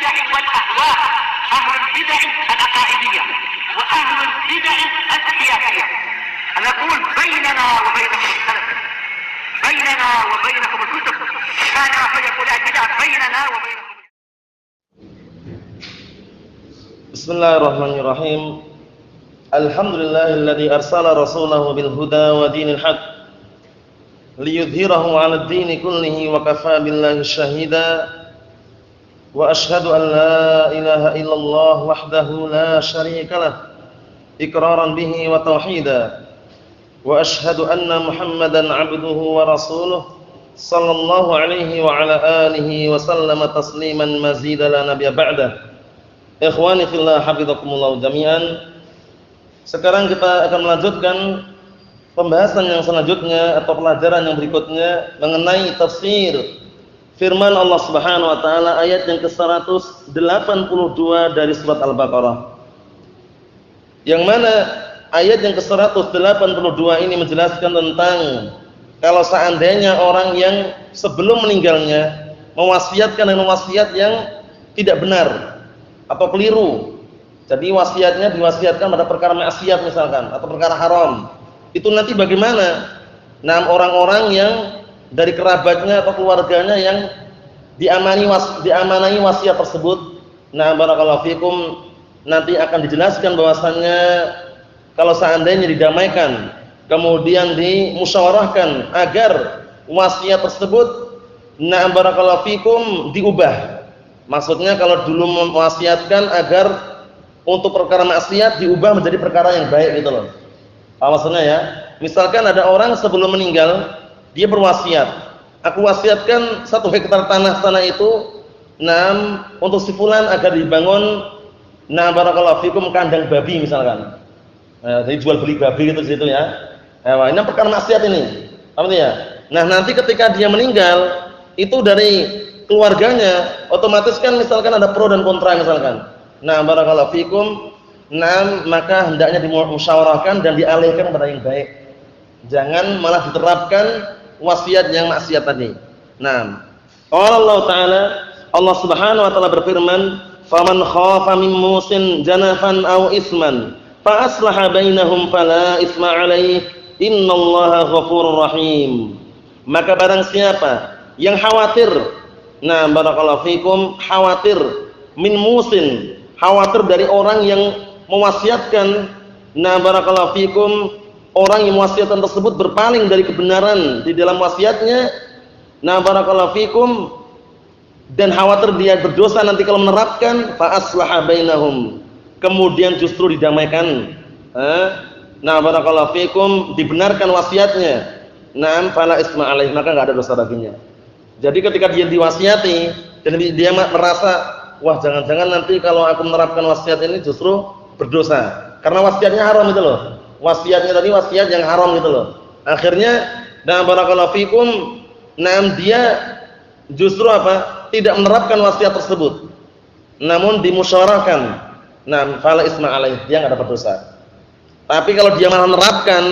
البدع والأهواء، أهل البدع العقائدية وأهل البدع السياسية. نقول بيننا وبينكم السلف، بيننا وبينكم الكتب، كان فيقول البدع بيننا وبينكم. Bismillahirrahmanirrahim. Alhamdulillahilladzi arsala rasulahu bil huda wa dinil haq liyudhhirahu 'alad dini kullihi wa kafaa billahi shahida. Wa asyhadu an la ilaha illallah wahdahu la syarika lah iqraran bihi wa tauhida. Wa asyhadu anna Muhammadan 'abduhu wa rasuluh sallallahu alaihi wa ala alihi wa sallama tasliman mazida la nabiyya ba'dah. Ikhwani fillah hafizakumullah jami'an. Sekarang kita akan melanjutkan pembahasan yang selanjutnya atau pelajaran yang berikutnya mengenai tafsir firman Allah Subhanahu wa taala ayat yang ke-182 dari surat Al-Baqarah. Yang mana ayat yang ke-182 ini menjelaskan tentang kalau seandainya orang yang sebelum meninggalnya mewasiatkan dengan wasiat yang tidak benar atau keliru. Jadi wasiatnya diwasiatkan pada perkara maksiat misalkan atau perkara haram. Itu nanti bagaimana? Nah, orang-orang yang dari kerabatnya atau keluarganya yang diamanahi wasiat tersebut. Nah, barakallahu fikum, nanti akan dijelaskan bahwasannya kalau seandainya didamaikan, kemudian dimusyawarahkan agar wasiat tersebut, nah barakallahu fikum, diubah. Maksudnya kalau dulu mewasiatkan agar untuk perkara maksiat diubah menjadi perkara yang baik gitu loh. Apa maksudnya ya? Misalkan ada orang sebelum meninggal dia berwasiat, aku wasiatkan 1 hektar tanah sana itu untuk si fulan agar dibangun barakallahu fikum kandang babi misalkan. Jadi jual beli babi gitu situ ya. Ini perkara maksiat ini. Paham ya? Nah, nanti ketika dia meninggal itu dari keluarganya otomatis kan misalkan ada pro dan kontra misalkan. Nah, barakallahu fikum. Maka hendaknya dimusyawarahkan dan dialihkan kepada yang baik. Jangan malah diterapkan wasiat yang maksiat tadi. Nah, Allah Ta'ala, Allah Subhanahu wa taala berfirman, "Faman khafa min musin janafan aw isman, fa aslaha bainahum fala isma 'alaihi, innallaha ghafurur rahim." Maka barang siapa yang khawatir, barakallahu fikum, khawatir min musin, khawatir dari orang yang mewasiatkan, barakallahu fikum, orang yang mewasiatkan tersebut berpaling dari kebenaran di dalam wasiatnya, barakallahu fikum, dan khawatir dia berdosa nanti kalau menerapkan, fa aslaha bainahum, kemudian justru didamaikan, barakallahu fikum, dibenarkan wasiatnya, fala isma alaih, maka enggak ada dosa baginya. Jadi ketika dia diwasiati dan dia merasa, wah jangan-jangan nanti kalau aku menerapkan wasiat ini justru berdosa karena wasiatnya haram itu loh. Wasiatnya tadi wasiat yang haram gitu loh. Akhirnya barakallahu fikum, dia justru tidak menerapkan wasiat tersebut. Namun dimusyawarahkan. Fala isma alaih, dia enggak dapat dosa. Tapi kalau dia malah menerapkan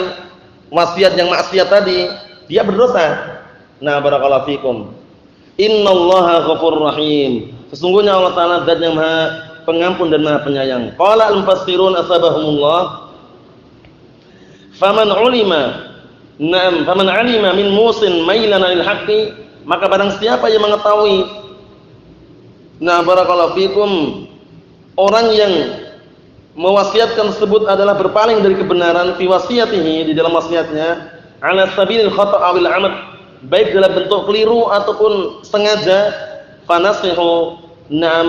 wasiat yang maksiat tadi, dia berdosa. Barakallahu fikum. Innallaha ghafurur rahim. Sesungguhnya Allah Ta'ala zat yang Maha Pengampun dan Maha Penyayang. Qala al-mufassirun asbahumullah, faman alima min musin mailan 'anil haqqi, maka barang siapa yang mengetahui, barakallahu fikum, orang yang mewasiatkan tersebut adalah berpaling dari kebenaran fi wasiyatihi, di dalam wasiatnya, 'ala sabilil khata' awil 'amd, baik dalam bentuk keliru ataupun sengaja, fanasihu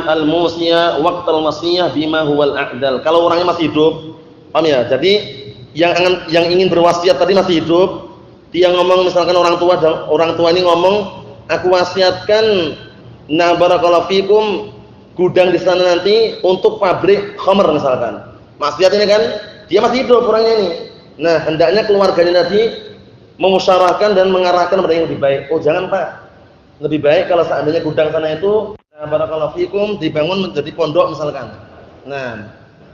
al-musiyah waqtal wasiyah bima huwal a'dal. Kalau orangnya masih hidup, paham ya? Jadi yang ingin berwasiat tadi masih hidup, dia ngomong misalkan orang tua ini ngomong, aku wasiatkan barakallahu fikum, gudang di sana nanti untuk pabrik khamr misalkan. Maksiat ini kan dia masih hidup orangnya ini. Nah, hendaknya keluarganya tadi memusyawarahkan dan mengarahkan kepada yang lebih baik. Oh, jangan Pak, lebih baik kalau seandainya gudang sana itu barakallahu fikum dibangun menjadi pondok misalkan.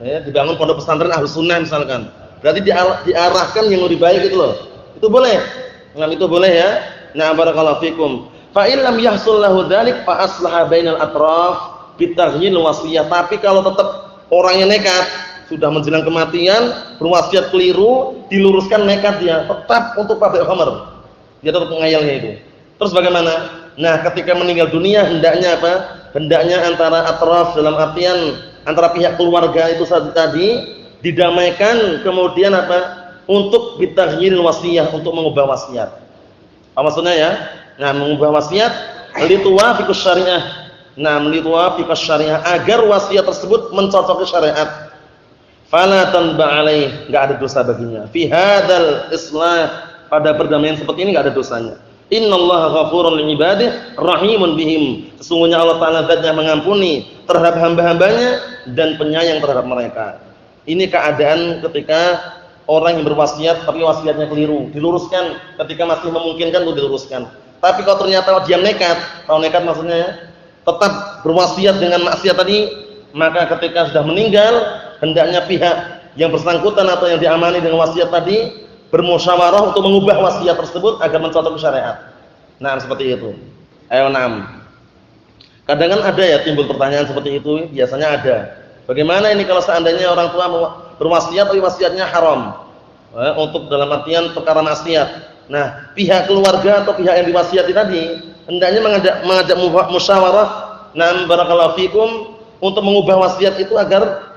Dibangun pondok pesantren Ahlus Sunnah misalkan. Berarti diarahkan yang lebih baik itu loh. Itu boleh. Itu boleh ya. Barakallahu fikum. Fa in lam yahsul lahu dzalik fa aslaha bainal atraf bitaghyiril wasiyah. Tapi kalau tetap orangnya nekat, sudah menjelang kematian, berwasiat keliru, diluruskan nekat dia, tetap untuk pabrik khamr. Dia tetap ngayalnya itu. Terus bagaimana? Nah, ketika meninggal dunia hendaknya apa? Hendaknya antara atraf, dalam artian antara pihak keluarga itu tadi didamaikan, kemudian apa? Untuk bitaghyiril wasiyah, untuk mengubah wasiat. Apa maksudnya ya? Nah, mengubah wasiat lituwafiqus syariah. Nah, lituwafiqus syariah, agar wasiat tersebut mencocoki syariat. Fala tanba alaih, enggak ada dosa baginya. Fi hadzal islah, pada perdamaian seperti ini enggak ada dosanya. Innallaha ghafurun lil ibadihi rahimun bihim. Sesungguhnya Allah Taala zat yang mengampuni terhadap hamba-hambanya dan penyayang terhadap mereka. Ini keadaan ketika orang yang berwasiat tapi wasiatnya keliru, diluruskan ketika masih memungkinkan untuk diluruskan. Tapi kalau ternyata dia nekat, kalau nekat maksudnya tetap berwasiat dengan maksiat tadi, maka ketika sudah meninggal hendaknya pihak yang bersangkutan atau yang diamani dengan wasiat tadi bermusyawarah untuk mengubah wasiat tersebut agar mencocoki syariat. Nah, seperti itu. Ayo, kadang kan ada ya timbul pertanyaan seperti itu, biasanya ada. Bagaimana ini kalau seandainya orang tua berwasiat tapi wasiatnya haram? Untuk dalam artian perkara maksiat. Nah, pihak keluarga atau pihak yang diwasiati tadi hendaknya mengajak musyawarah, barakallahu fikum, untuk mengubah wasiat itu agar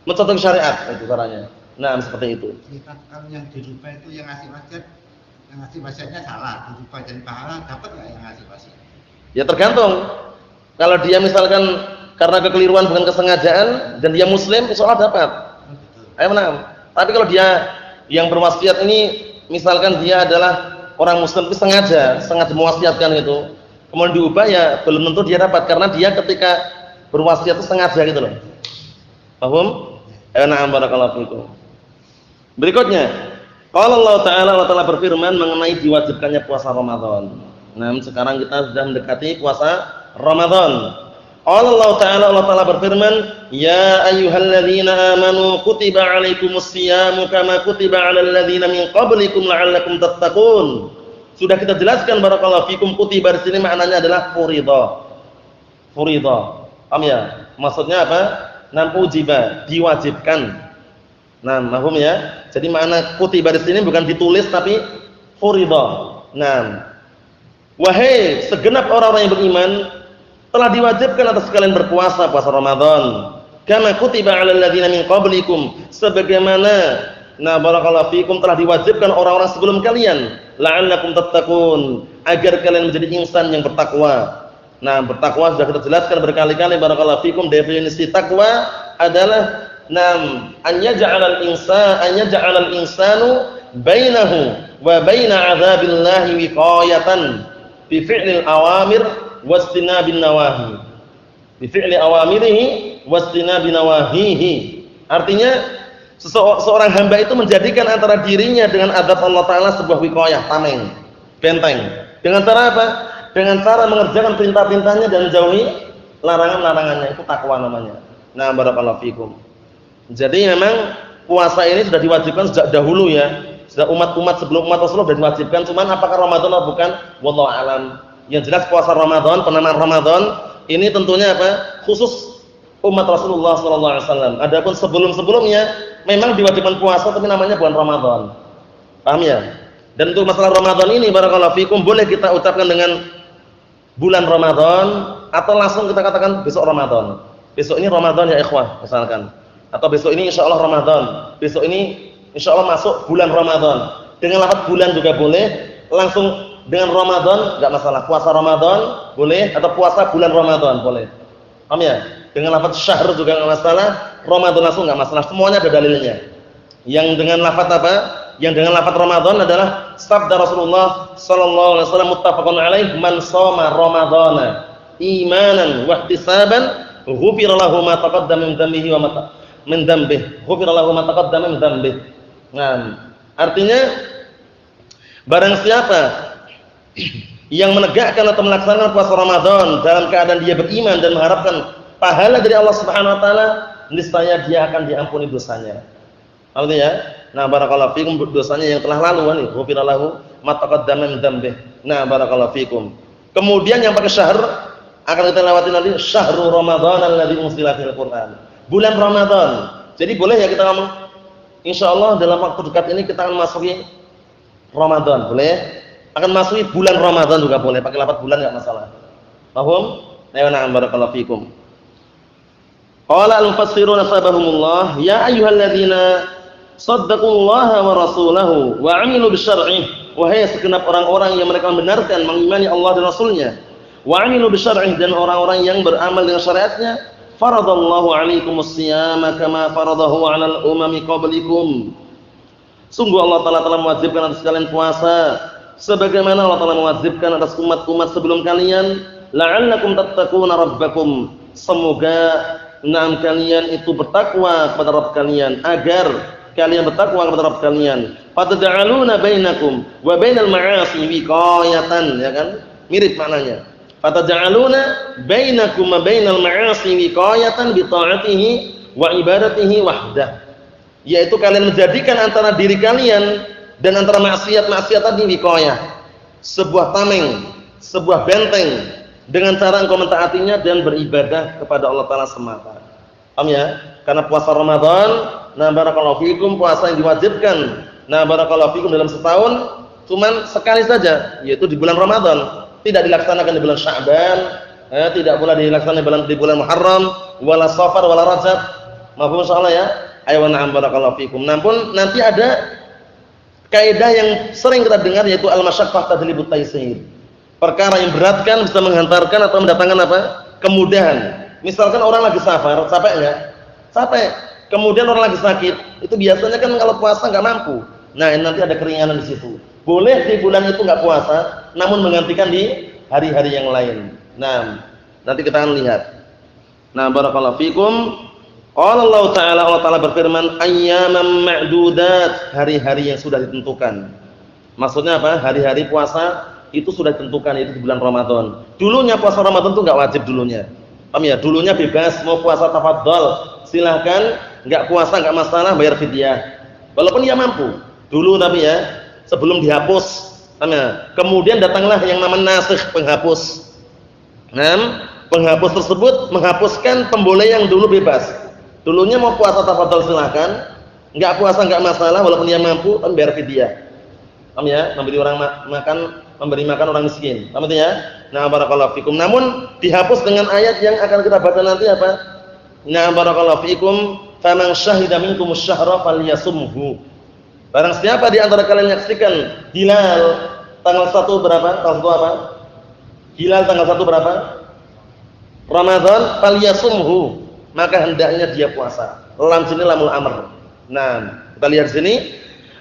mencocoki syariat, itu caranya. Nah, seperti itu. Kalau yang dirubah itu yang ngasih wasiatnya salah, dirubah jadi pahala, dapat nggak yang ngasih wasiat? Ya tergantung. Kalau dia misalkan karena kekeliruan bukan kesengajaan dan dia muslim, insya Allah dapat. Ayo, tapi kalau dia yang berwasiat ini misalkan dia adalah orang muslim tapi sengaja mewasiatkan gitu, kemudian diubah, ya belum tentu dia dapat, karena dia ketika berwasiat itu sengaja gitu loh. Paham? Ayo, barakallahu fikum. Berikutnya, Allah Ta'ala berfirman mengenai diwajibkannya puasa Ramadan. Nah, sekarang kita sudah mendekati puasa Ramadan. Allah Ta'ala berfirman, ya ayyuhalladzina amanu kutiba alaikumus siyamu kama kutiba alal ladzina min qablikum la'allakum tattaqun. Sudah kita jelaskan barakallahu fikum, kutiba di sini maknanya adalah furiḍah. Paham ya? Maksudnya apa? Ujiba, diwajibkan. Nah, paham ya? Jadi makna kutiba di sini bukan ditulis tapi furiḍah. Nah, wahai segenap orang-orang yang beriman, telah diwajibkan atas kalian berpuasa puasa Ramadan. Kama kutiba 'alal ladzina min qablikum, sebagaimana barakallahu fikum telah diwajibkan orang-orang sebelum kalian, la'allakum tattaqun, agar kalian menjadi insan yang bertakwa. Nah, bertakwa sudah kita jelaskan berkali-kali barakallahu fikum, definisi takwa adalah an yaj'alal insanu bainahu wa baina 'adzabillahi wiqayatan bi fi'lil awamir wastinabin nawahi. Bi fi'li awamirihi wastinabin nawahihi. Artinya seorang hamba itu menjadikan antara dirinya dengan azab Allah Taala sebuah wiqayah, tameng, benteng. Dengan cara apa? Dengan cara mengerjakan perintah-perintahnya dan menjauhi larangan-larangannya. Itu takwa namanya. Nah, barakallahu fikum. Jadi memang puasa ini sudah diwajibkan sejak dahulu ya. Sudah umat-umat sebelum umat Rasulullah sudah diwajibkan. Cuman apakah Ramadan atau bukan? Wallahu a'lam. Yang jelas puasa Ramadan, penamaan Ramadan ini tentunya apa? Khusus umat Rasulullah SAW. Adapun sebelum-sebelumnya memang diwajibkan puasa tapi namanya bulan Ramadan. Paham ya? Dan untuk masalah Ramadan ini barakallahu fikum, boleh kita ucapkan dengan bulan Ramadan atau langsung kita katakan besok Ramadan. Besok ini Ramadan ya ikhwah misalkan. Atau besok ini insyaallah Ramadan. Besok ini insyaallah masuk bulan Ramadan. Dengan lafaz bulan juga boleh, langsung dengan Ramadan enggak masalah. Puasa Ramadan boleh atau puasa bulan Ramadan boleh. Paham ya? Dengan lafaz syahr juga enggak masalah, Ramadan langsung enggak masalah. Semuanya ada dalilnya. Yang dengan lafaz apa? Yang dengan lafaz Ramadan adalah sabda Rasulullah sallallahu alaihi wasallam muttafaqun alaih, man shoma ramadhana imanan wa ihtisaban ghufira lahu ma taqaddama min dhanbihi wa ma min dhanbihi. Ghufira lahu ma taqaddama min dhanbihi. Nah, artinya barang siapa yang menegakkan atau melaksanakan puasa Ramadan dalam keadaan dia beriman dan mengharapkan pahala dari Allah Subhanahu wa taala, niscaya dia akan diampuni dosanya. Artinya ya? Nah, barakallahu fikum, dosanya yang telah lalu nih, ghufira lahu ma taqaddama min dhanbihi. Nah, barakallahu fikum. Kemudian yang pakai syahr akan kita lewati nanti syahrul Ramadan alladzi unzila fil Qur'an. Bulan Ramadan. Jadi boleh ya kita ngomong insyaallah dalam waktu dekat ini kita akan masuki Ramadan, boleh? Akan masuki bulan Ramadan juga boleh, pakai lafaz bulan enggak masalah. Paham? Ya na'am barakallahu fikum. Qala al-mufassiruna sabahumullah, ya ayyuhalladzina saddaqullaha wa rasulahu wa 'amilu bisyar'ihi. Wahai segenap orang-orang yang mereka membenarkan mengimani Allah dan Rasulnya, wa 'amilu bisyar'ihi, dan orang-orang yang beramal dengan syariatnya, faradallahu 'alaikumus siyama kama faradahu 'alal umami qablikum. Sungguh Allah Ta'ala telah mewajibkan atas kalian puasa sebagaimana Allah Ta'ala mewajibkan atas umat-umat sebelum kalian, la'allakum tattaquna rabbakum, semoga kalian itu bertakwa kepada Rabb kalian, agar kalian bertakwa kepada Rabb kalian. Fatad'aluna bainakum wa bainal ma'asi wiqayatan, ya kan? Mirip maknanya. Fatad'aluna bainakum wa bainal ma'asi wiqayatan bi ta'atihi wa ibadatihi wahdah. Yaitu kalian menjadikan antara diri kalian dan antara maksiat-maksiat tadi wiqayah, sebuah tameng, sebuah benteng, dengan cara engkau mentaatinya dan beribadah kepada Allah Ta'ala semata. Paham ya? Karena puasa Ramadan, nah barakallahu fikum, puasa yang diwajibkan, nah barakallahu fikum dalam setahun cuman sekali saja, yaitu di bulan Ramadan. Tidak dilaksanakan di bulan Sya'ban, tidak pula dilaksanakan di bulan Muharram, wala Safar, wala Rajab. Mafhum insyaallah ya? Ayo na'am barakallahu fikum. Namun nanti ada kaidah yang sering kita dengar, yaitu al-masyaqqah tajlibut taysir. Perkara yang beratkan bisa menghantarkan atau mendatangkan apa? Kemudahan. Misalkan orang lagi safar, capek enggak? Capek. Kemudian orang lagi sakit, itu biasanya kan kalau puasa enggak mampu. Nah, nanti ada keringanan di situ. Boleh di bulan itu enggak puasa, namun menggantikan di hari-hari yang lain. Nah, nanti kita akan lihat. Nah, barakallahu fikum. Qala Allah Ta'ala berfirman, ayyaman ma'dudat, hari-hari yang sudah ditentukan. Maksudnya apa? Hari-hari puasa itu sudah ditentukan, itu di bulan Ramadan. Dulunya puasa Ramadan itu enggak wajib dulunya. Paham ya? Dulunya bebas, mau puasa tafadhol, silahkan, enggak puasa enggak masalah, bayar fidyah. Walaupun dia mampu. Dulu tapi ya, sebelum dihapus. Paham ya? Kemudian datanglah yang namanya nasikh, penghapus. Nah, penghapus tersebut menghapuskan pemboleh yang dulu bebas. Dulunya mau puasa tafadhol silahkan, enggak puasa enggak masalah, walaupun dia mampu, kan bayar fidyah. Paham ya? Memberi makan orang miskin. Paham ya? Nah, barakallahu fikum. Namun dihapus dengan ayat yang akan kita baca nanti apa? Nah, barakallahu fikum, faman syahida minkumus syahra falyasumhu. Barang siapa di antara kalian menyaksikan hilal tanggal 1 berapa? Tanggal 1 apa? Hilal tanggal 1 berapa? Ramadan, falyasumhu. Maka hendaknya dia puasa. Lam sini lamul amr. Nah, kita lihat sini,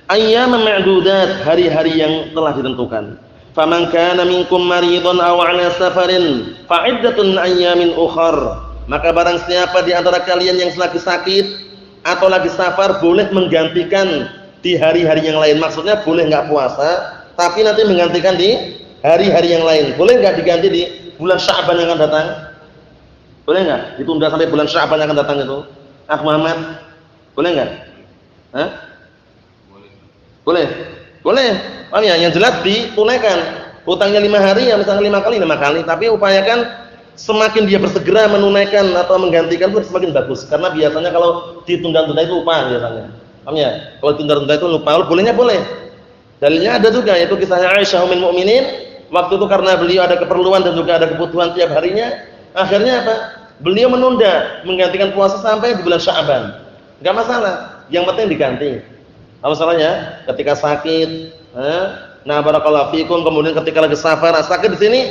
ayyaman ma'dudat, hari-hari yang telah ditentukan. Faman kana minkum maridun aw 'ala safarin fa'iddatun ayyamin ukhar. Maka barang siapa di antara kalian yang lagi sakit atau lagi safar, boleh menggantikan di hari-hari yang lain. Maksudnya boleh enggak puasa, tapi nanti menggantikan di hari-hari yang lain. Boleh enggak diganti di bulan Sya'ban yang akan datang? Boleh enggak? Ditunda sampai bulan Sya'ban yang akan datang itu. Ah Muhammad, boleh enggak? Hah? Boleh. Boleh. Paham ya? Yang jelas ditunaikan. Hutangnya 5 hari, ya misalnya 5 kali, tapi upayakan semakin dia bersegera menunaikan atau menggantikan itu semakin bagus. Karena biasanya kalau ditunda-tunda itu lupa biasanya. Paham ya? Kalau ditunda-tunda itu lupa. Bolehnya boleh. Dalilnya ada juga, yaitu kisahnya Aisyah ummul mukminin. Waktu itu karena beliau ada keperluan dan juga ada kebutuhan tiap harinya, akhirnya apa? Beliau menunda menggantikan puasa sampai di bulan Sya'ban. Enggak masalah. Yang penting diganti. Apa masalahnya? Ketika sakit, nah barakallahu fikum, kemudian ketika lagi safar, sakit di sini,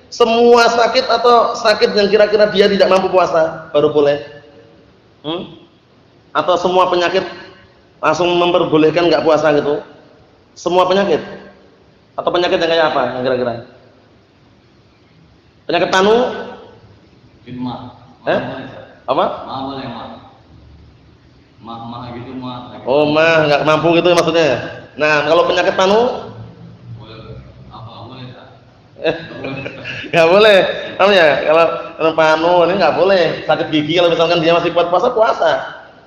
semua sakit atau sakit yang kira-kira dia tidak mampu puasa baru boleh. Atau semua penyakit langsung memperbolehkan enggak puasa gitu. Semua penyakit. Atau penyakit yang kayak apa yang kira-kira? Penyakit tanu? Apa? Mah gitu mah. Oh, mah enggak mampu gitu maksudnya. Nah, kalau penyakit panu? Boleh. Apa boleh tak? Enggak boleh. Paham ya? Kalau panu ini enggak boleh. Sakit gigi kalau misalkan dia masih kuat puasa, puasa.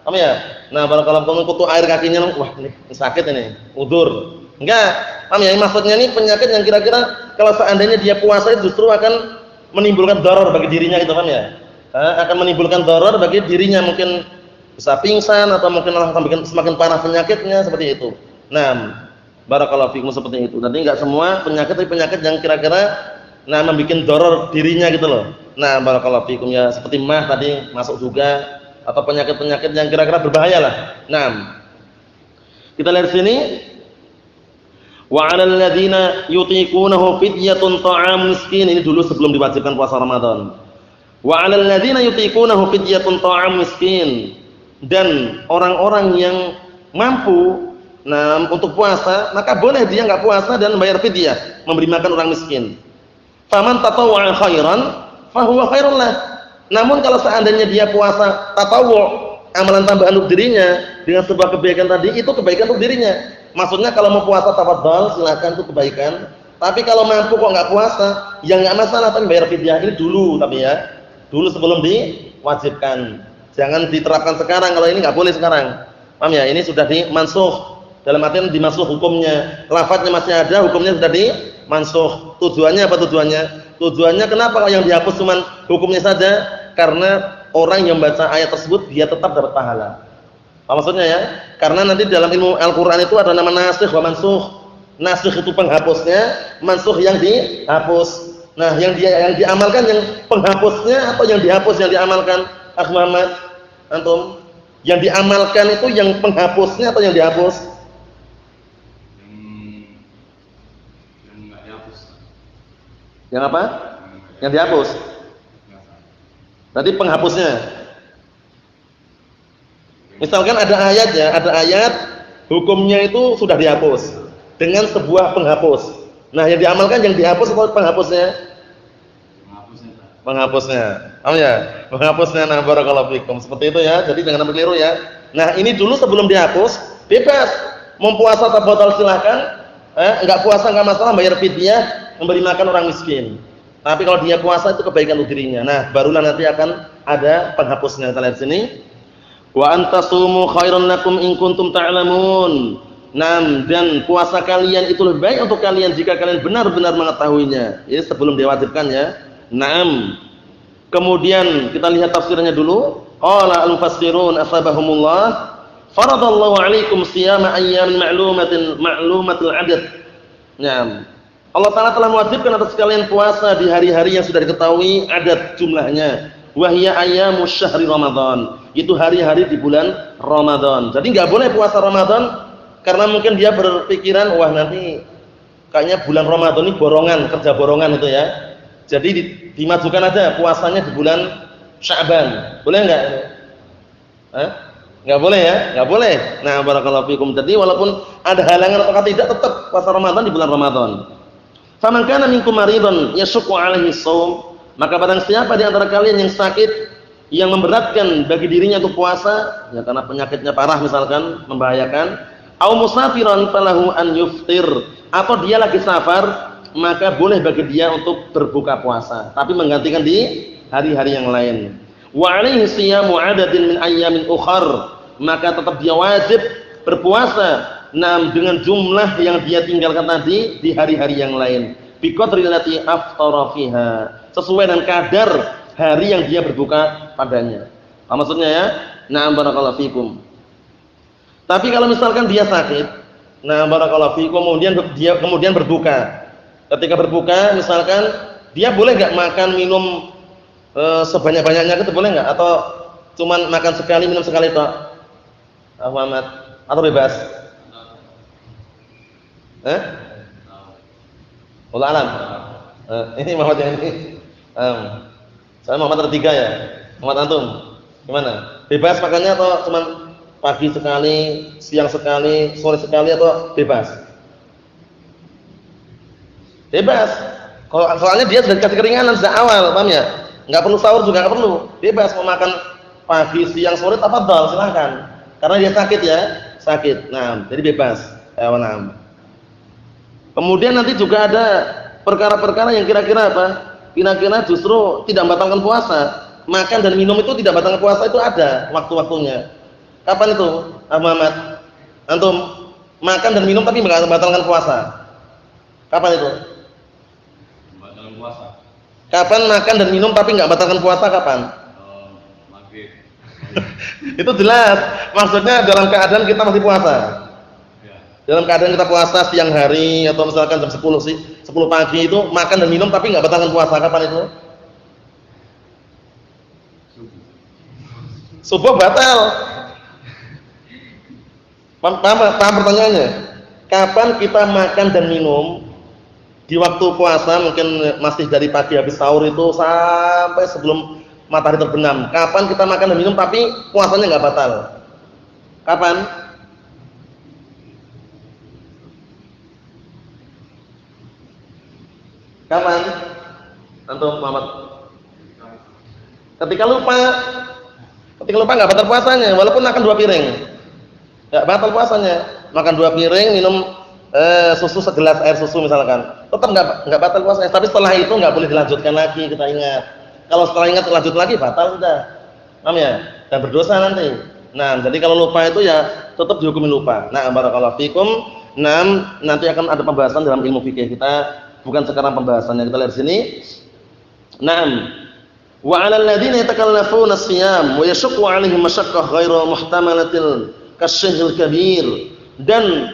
Paham ya? Nah, kalau kutu air kakinya, wah ini sakit ini, udzur. Enggak. Paham ya? Maksudnya ini penyakit yang kira-kira kalau seandainya dia puasa itu justru akan menimbulkan darar bagi dirinya gitu kan ya. Akan menimbulkan darar bagi dirinya, mungkin bisa pingsan atau mungkin semakin parah penyakitnya seperti itu. Nah, barakallahu fikum seperti itu. Nanti enggak semua penyakit, tapi penyakit yang kira-kira membuat darar dirinya gitu loh. Nah, barakallahu fikum ya, seperti mah tadi masuk juga, atau penyakit-penyakit yang kira-kira berbahaya lah. Nah, kita lihat sini, wa 'alal ladzina yutiqunahu fidyatun ta'am miskin. Ini dulu sebelum diwajibkan puasa Ramadan. Wa 'alal ladzina yutiqunahu fidyatun ta'am miskin. Dan orang-orang yang mampu untuk puasa, maka boleh dia enggak puasa dan bayar fidyah, memberi makan orang miskin. Faman tatawwa'a khairan fahuwa khairul lah. Namun kalau seandainya dia puasa tatawwu', amalan tambahan untuk dirinya dengan sebuah kebaikan tadi, itu kebaikan untuk dirinya. Maksudnya kalau mau puasa tafadhol, silakan, itu kebaikan. Tapi kalau mampu kok enggak puasa, ya enggak masalah, tapi bayar fidyah. Ini dulu tapi ya. Dulu sebelum diwajibkan. Jangan diterapkan sekarang, kalau ini enggak boleh sekarang. Paham ya? Ini sudah dimansukh. Dalam artian dimansukh hukumnya. Lafadznya masih ada, hukumnya sudah dimansukh. Tujuannya apa tujuannya? Tujuannya kenapa yang dihapus cuman hukumnya saja? Karena orang yang baca ayat tersebut dia tetap dapat pahala. Apa maksudnya ya? Karena nanti dalam ilmu Al-Qur'an itu ada nama nasikh wa mansukh. Nasikh itu penghapusnya, mansukh yang dihapus. Nah, yang diamalkan yang penghapusnya atau yang dihapus yang diamalkan? Akh Muhammad, antum, yang diamalkan itu yang penghapusnya atau yang dihapus? Yang enggak dihapus. Yang apa? Yang dihapus. Berarti penghapusnya. Misalkan ada ayat ya, ada ayat hukumnya itu sudah dihapus dengan sebuah penghapus. Nah, yang diamalkan yang dihapus atau penghapusnya? Penghapusnya. Oh ya, penghapusnya. Nah, barakallahu fikum. Seperti itu ya. Jadi jangan sampai keliru ya. Nah, ini dulu sebelum dihapus, bebas. Mau puasa atau batal silakan. Enggak puasa enggak masalah, bayar fidyah, memberi makan orang miskin. Tapi kalau dia puasa itu kebaikan untuk dirinya. Nah, barulah nanti akan ada penghapusnya. Kita lihat sini. Wa antasumu khairan lakum in kuntum ta'lamun. Dan puasa kalian itu lebih baik untuk kalian jika kalian benar-benar mengetahuinya. Ini sebelum diwajibkan ya. Kemudian kita lihat tafsirnya dulu. Qala al-mufassirun asabahumullah, faradallahu 'alaikum siyama ayyamin ma'lumatil 'adad. Allah Ta'ala telah mewajibkan atas kalian puasa di hari-hari yang sudah diketahui adat jumlahnya. Wahya ayyamus syahri Ramadan. Itu hari-hari di bulan Ramadan. Jadi enggak boleh puasa Ramadan karena mungkin dia berpikiran, wah nanti kayaknya bulan Ramadan ini borongan, kerja borongan itu ya. Jadi dimajukan aja puasanya di bulan Sya'ban. Boleh enggak? Enggak boleh ya? Enggak boleh. Nah, barakallahu fikum. Jadi walaupun ada halangan atau tidak, tetap puasa Ramadan di bulan Ramadan. Faman kana minkum maridan yashqu 'alaihi shaum, maka barang siapa di antara kalian yang sakit, yang memberatkan bagi dirinya untuk puasa, ya karena penyakitnya parah misalkan, membahayakan, au musafiran falahu an yuftir, atau dia lagi safar, maka boleh bagi dia untuk berbuka puasa, tapi menggantikan di hari-hari yang lain. Wa 'alaihi siyamu 'adadin min ayyamin ukhar, maka tetap dia wajib berpuasa dengan jumlah yang dia tinggalkan tadi di hari-hari yang lain. Bi qadri allati aftara fiha, sesuai dengan kadar hari yang dia berbuka padanya. Apa maksudnya ya? Na'am barakallahu fikum. Tapi kalau misalkan dia sakit, nah barakallahu fikum, kemudian berbuka. Ketika berbuka misalkan dia boleh enggak makan minum sebanyak-banyaknya itu boleh enggak, atau cuman makan sekali minum sekali tok? Muhammad, atau bebas? Allah alam. Ini Muhammad yang ini. Saya Muhammad ada 3 ya. Muhammad antum gimana? Bebas makannya atau cuman pagi sekali, siang sekali, sore sekali, atau bebas? Bebas. Kalau soalnya dia sudah dikasih keringanan sejak awal, paham ya? Enggak perlu sahur juga enggak perlu. Bebas mau makan pagi, siang, sore, tafadhol, silakan. Karena dia sakit ya, sakit. Nah, jadi bebas. Kemudian nanti juga ada perkara-perkara yang kira-kira apa? Kira-kira justru tidak membatalkan puasa. Makan dan minum itu tidak membatalkan puasa, itu ada waktu-waktunya. Kapan itu, Muhammad? Antum makan dan minum tapi membatalkan puasa. Kapan itu? Membatalkan puasa. Kapan makan dan minum tapi nggak batalkan puasa kapan? Maghrib. Itu jelas. Maksudnya dalam keadaan kita masih puasa. Ya. Dalam keadaan kita puasa siang hari atau misalkan jam 10 pagi itu makan dan minum tapi nggak batalkan puasa kapan itu? Subuh batal. Paham pertanyaannya? Kapan kita makan dan minum di waktu puasa, mungkin masih dari pagi habis sahur itu sampai sebelum matahari terbenam. Kapan kita makan dan minum tapi puasanya nggak batal? Kapan? Kapan? Antum Muhammad? Ketika lupa. Ketika lupa nggak batal puasanya, walaupun makan 2 piring. Nggak batal puasanya. Makan 2 piring, minum susu segelas air susu misalkan, tetap nggak batal puasanya. Tapi setelah itu nggak boleh dilanjutkan lagi, kita ingat. Kalau setelah ingat lanjut lagi batal sudah, paham ya? Dan berdosa nanti. Nah, jadi kalau lupa itu ya tetap dihukumi lupa. Nah, barakallahu fikum. Nah, nanti akan ada pembahasan dalam ilmu fikih kita, bukan sekarang pembahasannya. Kita lihat sini. Naam. Wa 'alal ladzina yatakallafuna as-siyam wa yashuqqu 'alaihim masyaqqah ghairu muhtamalatil kasyihil kabir. Dan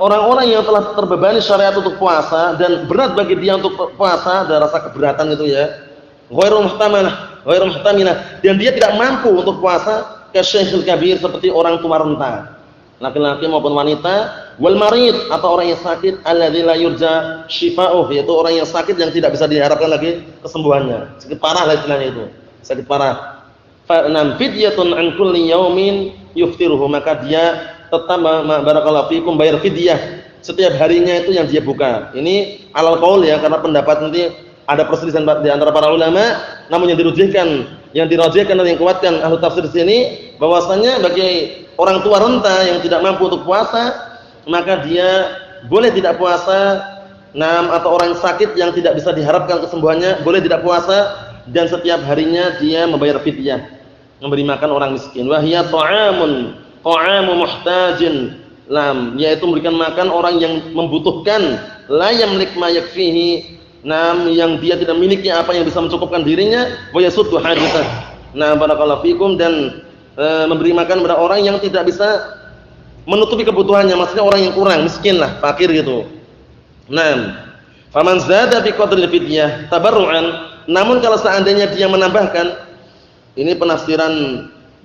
orang-orang yang telah terbebani syariat untuk puasa dan berat bagi dia untuk puasa, ada rasa keberatan itu ya. Ghairu muhtamilah, dan dia tidak mampu untuk puasa kasyihil kabir, seperti orang tua renta, laki-laki maupun wanita, wal marid, atau orang yang sakit, alladzi la yurja shifa'uh, yaitu orang yang sakit yang tidak bisa diharapkan lagi kesembuhannya, sakit parah lah istilahnya itu, sakit parah. Fa nam fidyatun an kulli yaumin yuftiruhu, maka dia tetap barakallahu fikum bayar fidyah setiap harinya itu yang dia buka. Ini alal qaul ya, karena pendapat nanti ada perselisihan di antara para ulama, namun yang dirujihkan dan yang kuatkan ahli tafsir di sini bahwasanya bagi orang tua renta yang tidak mampu untuk puasa, maka dia boleh tidak puasa. Atau orang sakit yang tidak bisa diharapkan kesembuhannya boleh tidak puasa, dan setiap harinya dia membayar fidyah, memberi makan orang miskin. Wa hiya ta'amu muhtajin, yaitu memberikan makan orang yang membutuhkan, la yamlik ma yakfihi, yang dia tidak memiliki apa yang bisa mencukupkan dirinya, wa yasuddu hajatah. Barakallahu fikum, dan memberi makan kepada orang yang tidak bisa menutupi kebutuhannya, maksudnya orang yang kurang, miskin lah, fakir gitu. Faman zada bi qadril fidyah tabarru'an, namun kalau seandainya dia menambahkan, ini penafsiran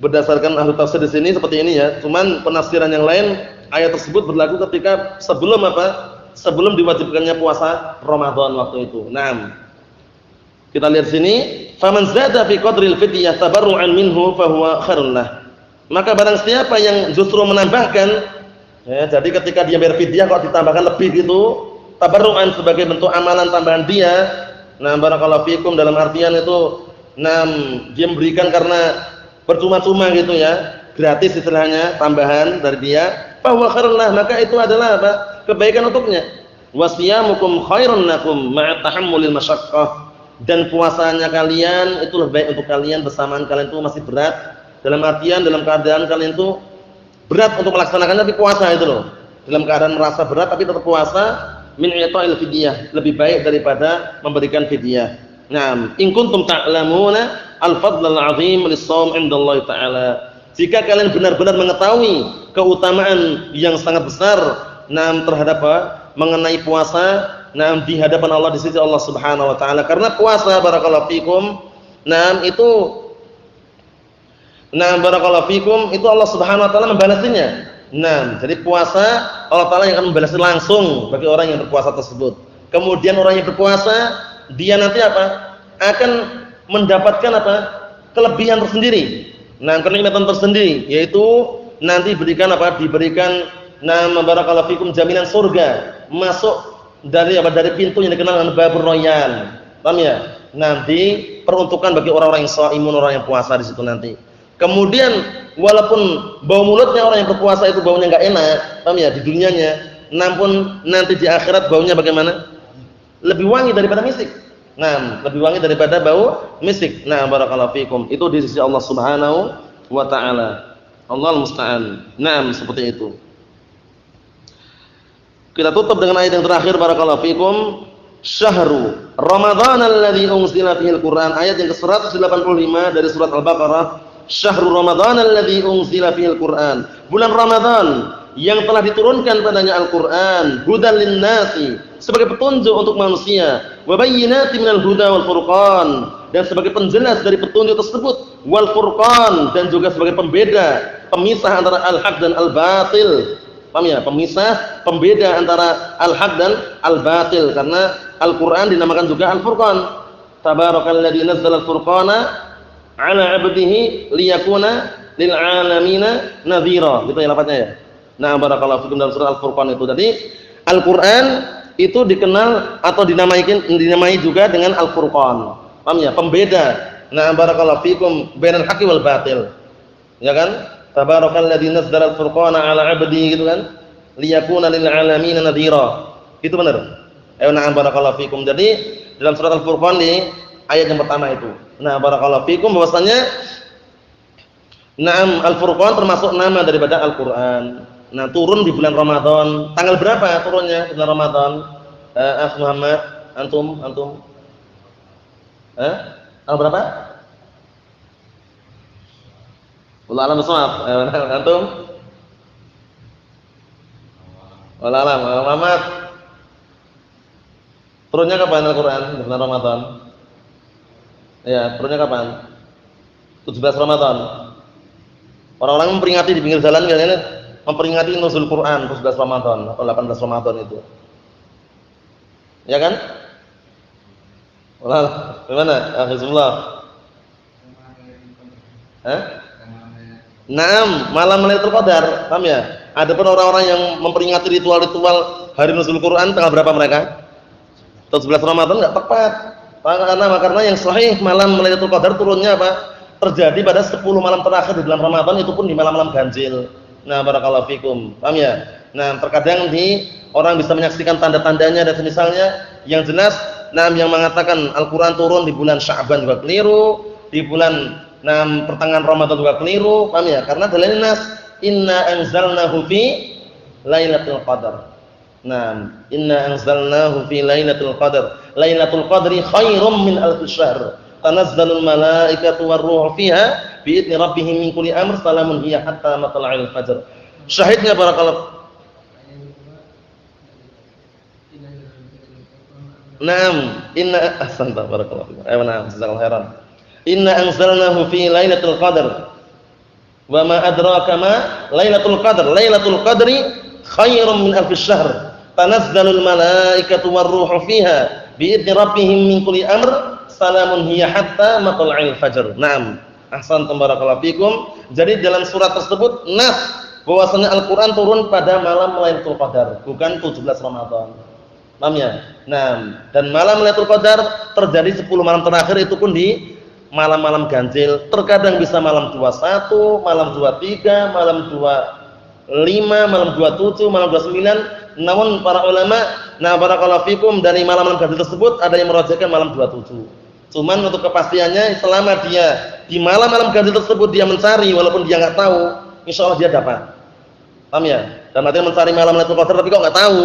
berdasarkan ahli tafsir di sini seperti ini ya. Cuman penafsiran yang lain, ayat tersebut berlaku ketika sebelum sebelum diwajibkannya puasa Ramadan waktu itu. Kita lihat sini, faman zada fi qadril fidyah tabarru'an minhu fa huwa khairun lah. Maka barang siapa yang justru menambahkan, ya, jadi ketika dia bayar fidyah kok ditambahkan lebih gitu, tabarru'an sebagai bentuk amalan tambahan dia. Barakallahu fikum, dalam artian itu dia memberikan karena percuma-cuma gitu ya, gratis istilahnya, tambahan dari dia, fa huwa khairun lah, maka itu adalah apa? Kebaikan untuknya. Wasiyamukum khairun lakum ma'a tahammulil masyaqqah, dan puasanya kalian itu lebih baik untuk kalian bersamaan kalian itu masih berat, dalam artian dalam keadaan kalian itu berat untuk melaksanakannya, tapi puasa itu loh, dalam keadaan merasa berat tapi tetap puasa, min i'ta'il fidyah, lebih baik daripada memberikan fidyah. In kuntum ta'lamuna al-fadl al-'azim lis-shaum 'indallahi ta'ala, jika kalian benar-benar mengetahui keutamaan yang sangat besar terhadap mengenai puasa di hadapan Allah, di sisi Allah Subhanahu wa taala. Karena puasa barakallahu fikum barakallahu fikum itu Allah Subhanahu wa taala membalasinya. Jadi puasa Allah taala yang akan membalasi langsung bagi orang yang berpuasa tersebut. Kemudian orang yang berpuasa dia nanti akan mendapatkan kelebihan tersendiri. Kenikmatan tersendiri, yaitu nanti diberikan barakallahu fikum jaminan surga, masuk dari pintu yang dikenal dengan babur royan. Paham ya? Nanti peruntukan bagi orang-orang yang shaimun, orang yang puasa di situ nanti. Kemudian walaupun bau mulutnya orang yang berpuasa itu baunya enggak enak, paham ya, di dunianya, namun nanti di akhirat baunya bagaimana? Lebih wangi daripada misik. Lebih wangi daripada bau misik. Barakallahu fikum. Itu di sisi Allah Subhanahu wa taala. Allahul musta'an. Seperti itu. Kita tutup dengan ayat yang terakhir barakallahu fikum. syahru Ramadan alladzi unzila fihil Qur'an, ayat yang ke-185 dari surat Al-Baqarah. Syahrul Ramadan alladzi unzila fihil Qur'an, bulan Ramadan yang telah diturunkan padanya Al-Qur'an, hudan lin-nasi, sebagai petunjuk untuk manusia, wa bayyinatin minal huda wal furqan, dan sebagai penjelas dari petunjuk tersebut, wal furqan, dan juga sebagai pembeda, pemisah antara al-haq dan al-batil. Paham ya? Pemisah, pembeda antara al-haq dan al-batil, karena Al-Qur'an dinamakan juga Al-Furqan. Tabarakalladzi nazzala al-furqana ala 'abdihi liyakuna lil 'alamina nadhira. Gitu ya lafadznya ya. Nah, barakallahu fikum, dalam surah Al-Furqan itu. Jadi Al-Qur'an itu dikenal atau dinamai juga dengan Al-Furqan. Paham ya? Pembeda. Nah, barakallahu fikum bainal haqqi wal batil. Ya kan? Tabarakalladzi nazzala al-furqana 'ala 'abdihi, gitu kan? Liyakuna lil 'alamina nadhira. Itu benar. Ayo, na'am barakallahu fikum. Jadi dalam surat Al-Furqan di ayat yang pertama itu. Nah, barakallahu fikum, bahwasanya na'am Al-Furqan termasuk nama daripada Al-Qur'an. Nah, turun di bulan Ramadan. Tanggal berapa turunnya bulan Ramadan? Akh Muhammad, antum? Tanggal berapa? Wallahu a'lam bishawab. Antum? Wallahu a'lam. Muhammad. Turunnya kapan Al-Qur'an di bulan Ramadan? Ya, turunnya kapan? 17 Ramadan. Orang-orang memperingati di pinggir jalan kayaknya memperingati nuzul Quran 17 Ramadan atau 18 Ramadan itu. Ya kan? Wallah, gimana? Alhamdulillah. Naam, malam Lailatul Qadar, paham ya? Adapun orang-orang yang memperingati ritual-ritual hari nuzul Quran tanggal berapa mereka? 17 Ramadan enggak tepat. Karena yang sahih malam Lailatul Qadar turunnya apa? Terjadi pada 10 malam terakhir di bulan Ramadan, itu pun di malam-malam ganjil. Nah, barakallahu fikum. Paham ya? Nah, terkadang orang bisa menyaksikan tanda-tandanya dan semisalnya. Yang jelas, yang mengatakan Al-Qur'an turun di bulan Sya'ban juga keliru, di bulan pertengahan Ramadan juga keliru. Paham ya? Karena dalilnya nas, inna anzalnahu fi Lailatul Qadar. Inna anzalnahu fi Lailatul Qadar. Lailatul Qadri khairum min alf syahr. Tanazzalul malaikatu warruhu fiha bi'idzni rabbihim min kulli amr, salamun hiya hatta matla'il fajr. Syahidnya barakallahu. Inna ahsanta barakallahu. Jazakallahu khairan. Inna anzalnahu fi Lailatul Qadar. Wa ma adraka ma Lailatul Qadar. Lailatul Qadri khairum min alf syahr. Tanazzalul malaikatu warruhu fiha bi'idzni rabbihim min kulli amr, salamun hiya hatta matla'il fajr. Naam, ahsantum barakallahu fikum. Jadi dalam surat tersebut nas bahwasanya Al-Qur'an turun pada malam Lailatul Qadar, bukan 17 Ramadan. Paham ya? Naam, dan malam Lailatul Qadar terjadi 10 malam terakhir, itu pun di malam-malam ganjil. Terkadang bisa malam 21, malam 23, malam 25, malam 27, malam 29. Namun para ulama, barakallahu fikum, dari malam-malam ganjil tersebut ada yang merajihkan malam 27. Cuman untuk kepastiannya, selama dia di malam-malam ganjil tersebut dia mencari, walaupun dia nggak tahu, insyaallah dia dapat. Paham ya? Dalam artian mencari malam Lailatul Qadar tapi kok nggak tahu.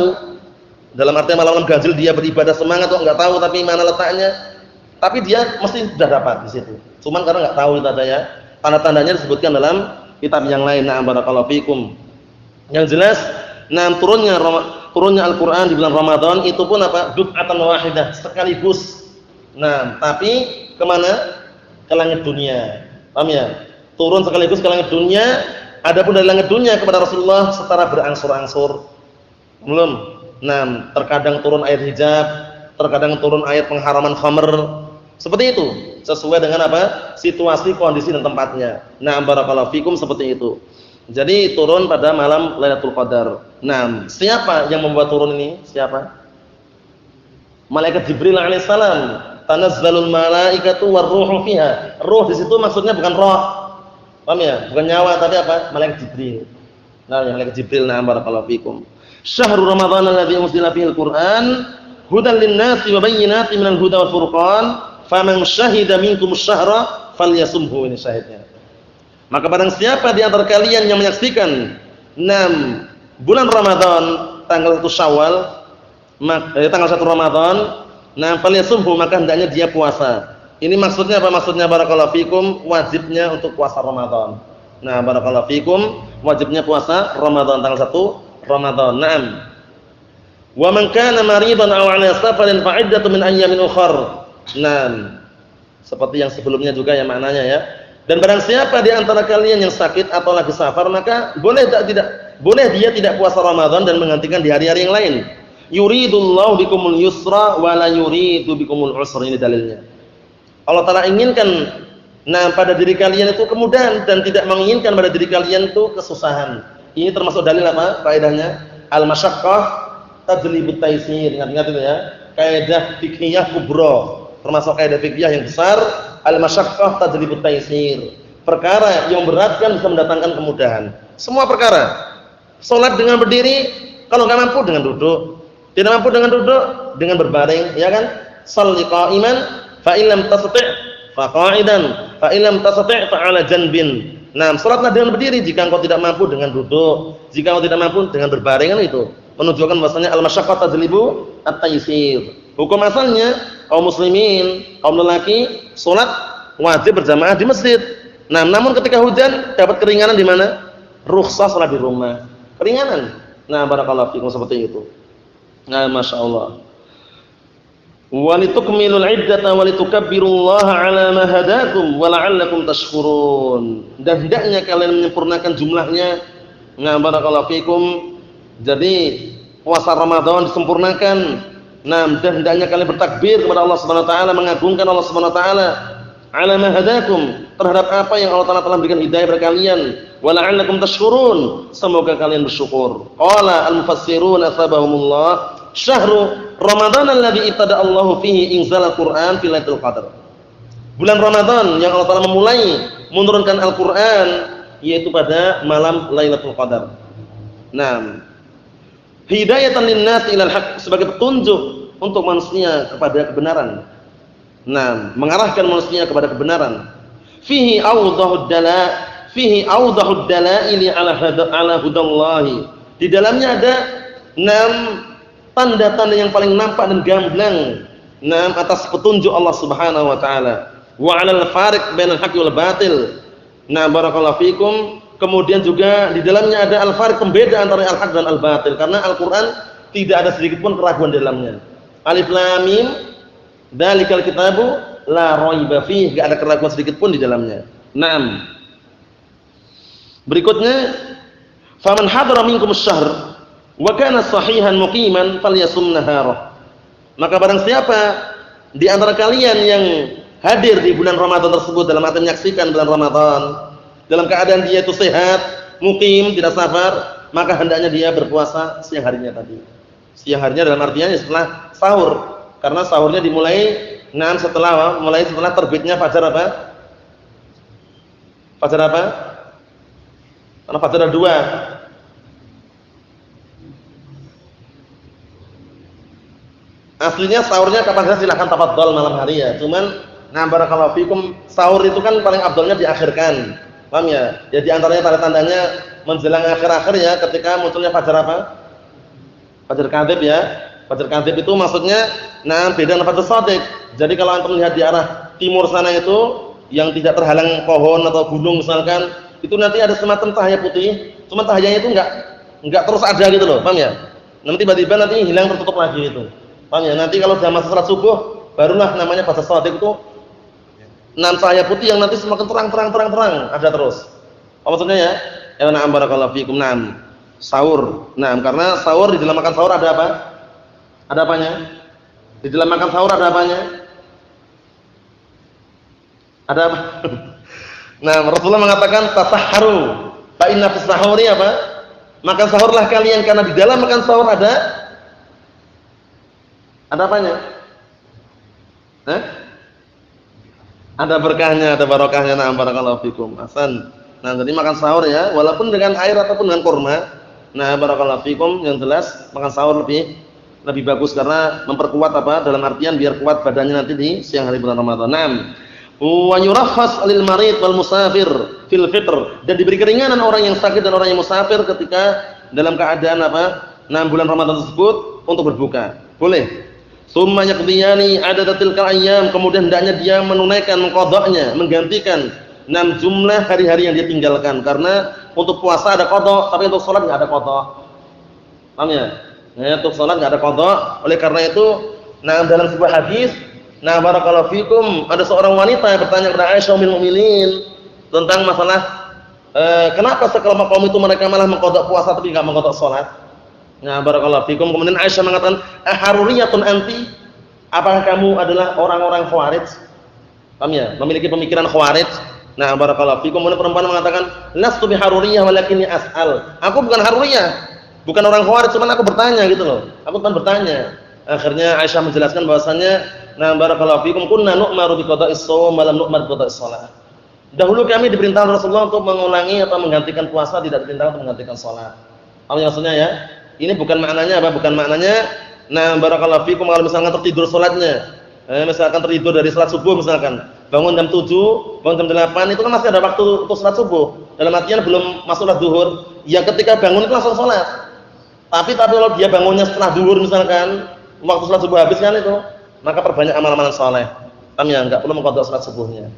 Dalam artian malam-malam ganjil dia beribadah semangat kok nggak tahu tapi mana letaknya. Tapi dia mesti sudah dapat di situ. Cuman karena nggak tahu itu ada ya. Tanda-tandanya disebutkan dalam kitab yang lain. Barakallahu fikum. Yang jelas, turunnya Al-Qur'an di bulan Ramadan itu pun apa? Duf'atan wahidah, sekaligus. Tapi kemana? Ke langit dunia. Paham ya? Turun sekaligus ke langit dunia. Adapun dari langit dunia kepada Rasulullah secara berangsur-angsur. Belum. Terkadang turun ayat hijab, terkadang turun ayat pengharaman khamr. Seperti itu, sesuai dengan apa? Situasi, kondisi dan tempatnya. Barakallahu fikum, seperti itu. Jadi turun pada malam Lailatul Qadar. Siapa yang membuat turun ini? Siapa? Malaikat Jibril alaihissalam. Tanazzalul malaikatu warruhu fiha. Ruh di situ maksudnya bukan roh. Paham ya? Bukan nyawa tapi apa? Malaikat Jibril. Malaikat Jibril. Barakallahu fikum. Syahrul Ramadan alladzi unzila fihil Qur'an hudan lin-nasi wa bayyinatin minal huda wal furqan, faman syahida minkum asy-syahra falyasumhu. Ini syahidnya. Maka barang siapa di antara kalian yang menyaksikan bulan Ramadan tanggal 1 Syawal, tanggal 1 Ramadan, Nah, falyasumhu, maka hendaknya dia puasa. Ini maksudnya apa? Maksudnya barakallahu fikum, wajibnya untuk puasa Ramadan. Nah, barakallahu fikum, wajibnya puasa Ramadan tanggal 1 Ramadan. Naam. Wa man kana maridan aw 'ala safarin fa 'iddatu min ayyamin ukhra. Naam. Seperti yang sebelumnya juga ya maknanya ya. Dan barang siapa di antara kalian yang sakit atau lagi safar, maka boleh dia tidak puasa Ramadan dan menggantikan di hari-hari yang lain. Yuridullahu bikumul yusra wa la yuridu bikumul usra, ini dalilnya. Allah Ta'ala inginkan pada diri kalian itu kemudahan dan tidak menginginkan pada diri kalian itu kesusahan. Ini termasuk dalil apa? Faedahnya al-masyaqqah tajlibut taysir. Ingat-ingat itu ya. Kaidah fiqhiyah kubra. Termasuk kaidah fiqhiyah yang besar, al-masyaqqah tajlibut taysir. Perkara yang beratkan bisa mendatangkan kemudahan. Semua perkara. Salat dengan berdiri, kalau enggak mampu dengan duduk. Tidak mampu dengan duduk, dengan berbaring, ya kan? Shalli qa'iman fa illam tastati' fa qa'idan fa illam tastati' fa 'ala janbin. Nah, salatlah dengan berdiri jika engkau tidak mampu dengan duduk, jika engkau tidak mampu dengan berbaring, kan itu. Menunjukkan bahwasanya al-masyaqqah tajlibu at-taysir. Hukum asalnya kaum muslimin, kaum lelaki salat wajib berjamaah di masjid. Nah, namun ketika hujan dapat keringanan di mana? Rukhsah salat di rumah. Keringanan. Nah, barakallahu fikum seperti itu. Nah, masyaallah. Walitukmilul iddata walitukabbirullaha 'ala ma hadakum wa la'allakum tashkurun. Dan hendaknya kalian menyempurnakan jumlahnya. Nah, barakallahu fikum. Jadi puasa Ramadan disempurnakan. Nah, dan hendaknya kalian bertakbir kepada Allah Subhanahu wa taala, mengagungkan Allah Subhanahu wa taala 'ala ma hadakum, terhadap apa yang Allah Ta'ala telah berikan hidayah kepada kalian. Wa la'allakum tashkurun, semoga kalian bersyukur. Qala al-mufassirun asbahumullah, syahru Ramadan alladzi ibtada Allahu fihi inzal al-Qur'an fi Lailatul Qadar. Bulan Ramadan yang Allah Ta'ala memulai menurunkan Al-Qur'an yaitu pada malam Lailatul Qadar. Naam. Hidayatan lin-nas ilal haq, sebagai petunjuk untuk manusia kepada kebenaran. Naam, mengarahkan manusia kepada kebenaran. Fihi awdahud dalaili ala hudallahi. Di dalamnya ada 6 tanda-tanda yang paling nampak dan gamblang atas petunjuk Allah Subhanahu wa taala. Wa 'alal fariq bainal haqqi wal batil. Nah, barakallahu fikum. Kemudian juga di dalamnya ada al-fariq, pembeda antara al-haq dan al-batil, karena Al-Qur'an tidak ada sedikit pun keraguan di dalamnya. Alif lam mim, dzalikal kitabu la raiba fihi, enggak ada keraguan sedikit pun di dalamnya. Naam. Berikutnya, faman hadara minkumus syahr wa kana sahihan muqiman falyasum naharah. Maka barang siapa di antara kalian yang hadir di bulan Ramadan tersebut, dalam arti menyaksikan bulan Ramadan dalam keadaan dia itu sehat, muqim, tidak safar, maka hendaknya dia berpuasa siang harinya tadi. Siang harinya dalam artinya setelah sahur, karena sahurnya dimulai setelah terbitnya fajar apa? Fajar apa? Karena fajar ada 2. Aslinya sahurnya kapan saja silahkan tafadhol malam hari ya. Cuman barakallahu fikum, sahur itu kan paling afdalnya diakhirkan. Paham ya? Ya di antaranya tanda-tandanya menjelang akhir-akhir ya, ketika munculnya fajar apa? Fajar kadzib ya. Fajar kadzib itu maksudnya beda dengan fajar shadiq. Jadi kalau antum melihat di arah timur sana itu yang tidak terhalang pohon atau gunung misalkan, itu nanti ada semacam cahaya putih, cuma cahayanya itu enggak terus ada gitu loh, paham ya? Nanti tiba-tiba nanti hilang, tertutup lagi itu. Paham ya? Nanti kalau sudah masuk salat subuh, barulah namanya fajar shadiq itu cahaya putih yang nanti semakin terang ada terus. Apa maksudnya ya? Ya na'am barakallahu fikum. Sahur. Karena sahur, di dalam makan sahur ada apa? Ada apanya? Di dalam makan sahur ada apanya? Ada apa? Rasulullah mengatakan tasahharu. Fa inna fis sahuri apa? Makan sahurlah kalian, karena di dalam makan sahur ada apanya? Ada berkahnya, ada barokahnya. Na'am barakallahu fikum. Ahsan. Jadi makan sahur ya, walaupun dengan air ataupun dengan kurma. Barakallahu fikum, yang jelas makan sahur lebih bagus karena memperkuat dalam artian biar kuat badannya nanti di siang hari bulan Ramadan. Wa yurakhas lil marid wal musafir fil fitr, dan diberi keringanan orang yang sakit dan orang yang musafir ketika dalam keadaan bulan Ramadan tersebut untuk berbuka. Boleh. Tsumma yaqdiyani adadatil ayyam, kemudian hendaknya dia menunaikan qadanya, menggantikan 6 jumlah hari-hari yang dia tinggalkan. Karena untuk puasa ada qada, tapi untuk salat enggak ada qada. Paham ya? Nah, untuk salat enggak ada qada. Oleh karena itu, dalam sebuah hadis, barakallahu fikum, ada seorang wanita yang bertanya kepada Aisyah ummul mukminin tentang masalah kenapa sekelompok kaum itu mereka malah mengqada puasa tapi enggak mengqada salat. Barakallahu fikum. Kemudian Aisyah mengatakan, "Aharuriyatun anti?" Apakah kamu adalah orang-orang Khawarij? Paham ya? Memiliki pemikiran Khawarij. Barakallahu fikum. Kemudian perempuan mengatakan, "Lastu biharuriyah walakinni as'al." Aku bukan Haruriyah, bukan orang Khawarij, cuma aku bertanya gitu loh. Aku cuma bertanya. Akhirnya Aisyah menjelaskan bahwasanya, barakallahu fikum, kunna nu'maru biqada'is shaum wa lam nu'mar biqada'is shalah. Dahulu kami diperintahkan Rasulullah untuk mengulangi atau menggantikan puasa, tidak diperintahkan untuk menggantikan salat. Apa maksudnya ya? Ini bukan maknanya apa? Bukan maknanya barakallahu fikum kalau misalkan tertidur salatnya. Misalkan tertidur dari salat subuh misalkan. Bangun jam 7, bangun jam 8, itu kan masih ada waktu untuk salat subuh. Dalam artian belum masuk salat zuhur. Ya ketika bangun itu langsung salat. Tapi kalau dia bangunnya setelah zuhur misalkan, waktu salat subuh habis kan itu, maka perbanyak amal-amalan saleh. Paham ya? Enggak perlu mengqadha salat subuhnya.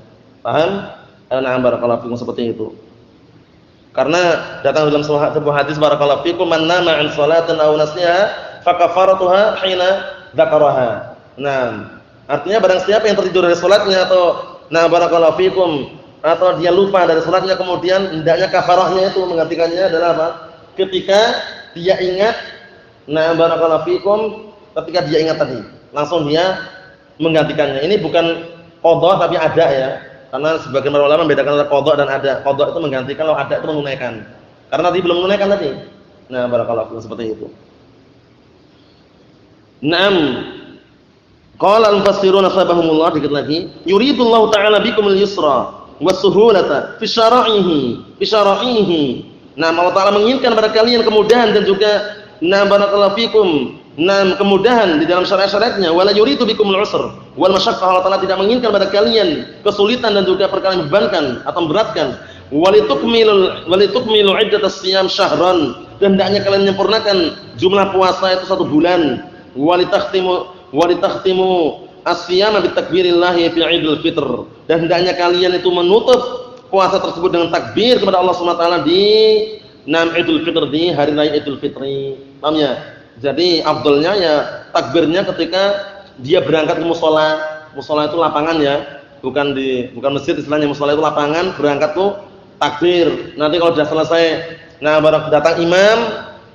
Paham? Barakallahu fikum seperti itu. Karena datang dalam sebuah hadis barakallahu fikum, man nama an salatin aw nasiha fa kafaratuha hina dzakaraha. Artinya barang siapa yang tertidur dari salatnya atau barakallahu fikum atau dia lupa dari salatnya kemudian hendaknya kafarahnya itu menggantikannya adalah apa? Ketika dia ingat barakallahu fikum, ketika dia ingat tadi, langsung dia menggantikannya. Ini bukan qadha tapi ada ya. Karena sebagian para ulama membedakan antara qadha dan ada. Qadha itu menggantikan, kalau ada itu menunaikan. Karena tadi belum menunaikan tadi. Barakallahu fikum seperti itu. Qala al-mufassiruna sabahumullah, dikit lagi, yuridullahu ta'ala bikumul yusra was-suhulata fi syara'ihi. Allah Ta'ala menginginkan pada kalian kemudahan dan juga barakallahu fikum kemudahan di dalam syariat-syariatnya. Wala yuridu bikumul usr wal masyaqqah. Allah Ta'ala tidak menginginkan pada kalian kesulitan dan juga perkara yang membebankan atau memberatkan. Walitukmilu iddatas siyam syahran, dan hendaknya kalian menyempurnakan jumlah puasa itu 1 bulan. Walitakhtimu as-siyama bitakbirillahi fi Idul Fitr, dan hendaknya kalian itu menutup puasa tersebut dengan takbir kepada Allah Subhanahu wa taala di Idul Fitr, di hari raya Idul Fitri. Paham ya? Jadi afdalnya ya takbirnya ketika dia berangkat ke mushola. Mushola itu lapangan ya, bukan masjid istilahnya. Mushola itu lapangan, berangkat tuh takbir. Nanti kalau sudah selesai datang imam,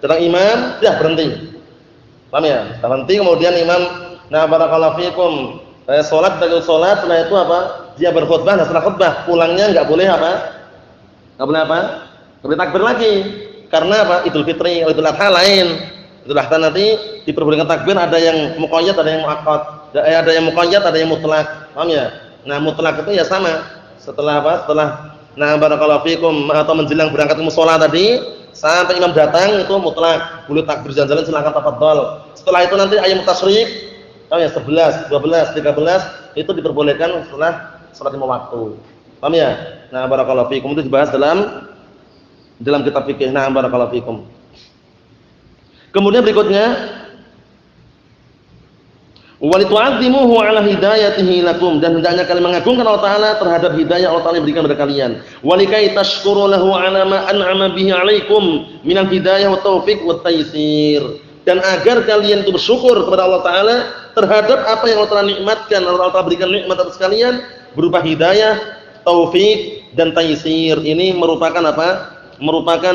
sudah berhenti. Paham ya? Berhenti kemudian imam barakallahu fikum salat, setelah itu apa? Dia berkhutbah, dan setelah khutbah pulangnya enggak boleh apa? Enggak boleh apa? Enggak boleh takbir lagi. Karena apa? Idul Fitri, Idul Adha lain. Idul Adha nanti diperbolehkan takbir, ada yang muqayyad, ada yang muakkad. Ada yang muqayyad, ada yang mutlak. Paham ya? Mutlak itu ya sama. Setelah apa? Setelah barakallahu fikum atau menjelang berangkat ke mushola tadi sampai imam datang itu mutlak. Boleh takbir jalan-jalan, silakan tafadhol. Setelah itu nanti ayat tasyrik, 11, 12, 13 itu diperbolehkan setelah salat 5 waktu. Paham ya? Barakallahu fikum, itu dibahas dalam kitab fikih. Barakallahu fikum. Kemudian berikutnya, walitu'azzimuhu 'ala hidayatihi lakum, dan hendaknya kalian mengagungkan Allah Ta'ala terhadap hidayah Allah Ta'ala yang berikan kepada kalian. Walikai tashkuru lahu 'ala ma an'ama bihi 'alaikum minal hidayah wat taufiq wat taysir, dan agar kalian itu bersyukur kepada Allah Ta'ala terhadap apa yang Allah Ta'ala nikmatkan, Allah Ta'ala berikan nikmat atas kalian berupa hidayah, taufik dan taysir. Ini merupakan apa? Merupakan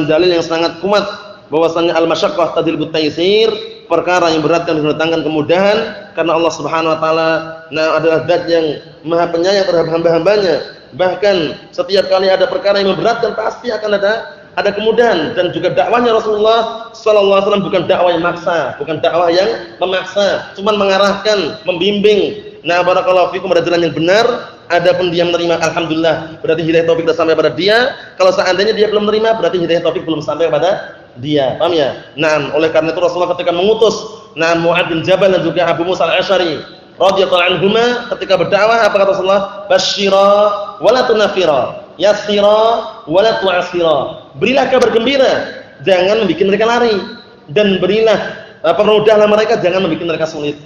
dalil yang sangat kuat bahwasanya al-masyaqqah tadilbut taysir, perkara yang berat kan mendatangkan kemudahan, karena Allah Subhanahu wa taala adalah zat yang Maha Penyayang terhadap hamba-hambanya. Bahkan setiap kali ada perkara yang memberatkan pasti akan ada kemudahan. Dan juga dakwahnya Rasulullah sallallahu alaihi wasallam bukan dakwah yang maksa, bukan dakwah yang memaksa, cuma mengarahkan, membimbing. Barakallahu fikum pada jalan yang benar. Adapun dia menerima, alhamdulillah, berarti hidayah taufik sudah sampai pada dia. Kalau seandainya dia belum menerima, berarti hidayah taufik belum sampai pada dia. Paham ya? Oleh karena itu Rasulullah ketika mengutus Mu'adz bin Jabal dan juga Abu Musa al-Asy'ari radhiyallahu anhuma ketika berdakwah, apa kata Rasulullah? Basyira wa la tunafira, yassira wa la tu'assira. Berilah kabar gembira, jangan membuat mereka lari, dan berilah permudahlah mereka, jangan membuat mereka sulit.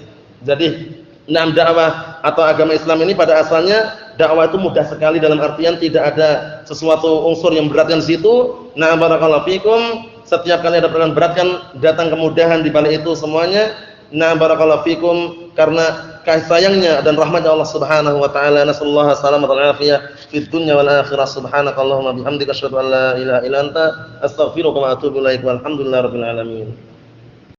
Jadi dakwah atau agama Islam ini pada asalnya dakwah itu mudah sekali, dalam artian tidak ada sesuatu unsur yang beratkan di situ. Barakallahu fikum. Setiap kali ada perkara berat kan datang kemudahan di balik itu semuanya. Barakallahu fikum, karena kasih sayangnya dan rahmatnya Allah Subhanahu wa taala. Nasallahu salamatan wal afiyah fid dunya wal akhirah. Subhanakallahumma bihamdika asyhadu an la ilaha illa anta astaghfiruka wa atubu ilaik. Walhamdulillahirabbil alamin.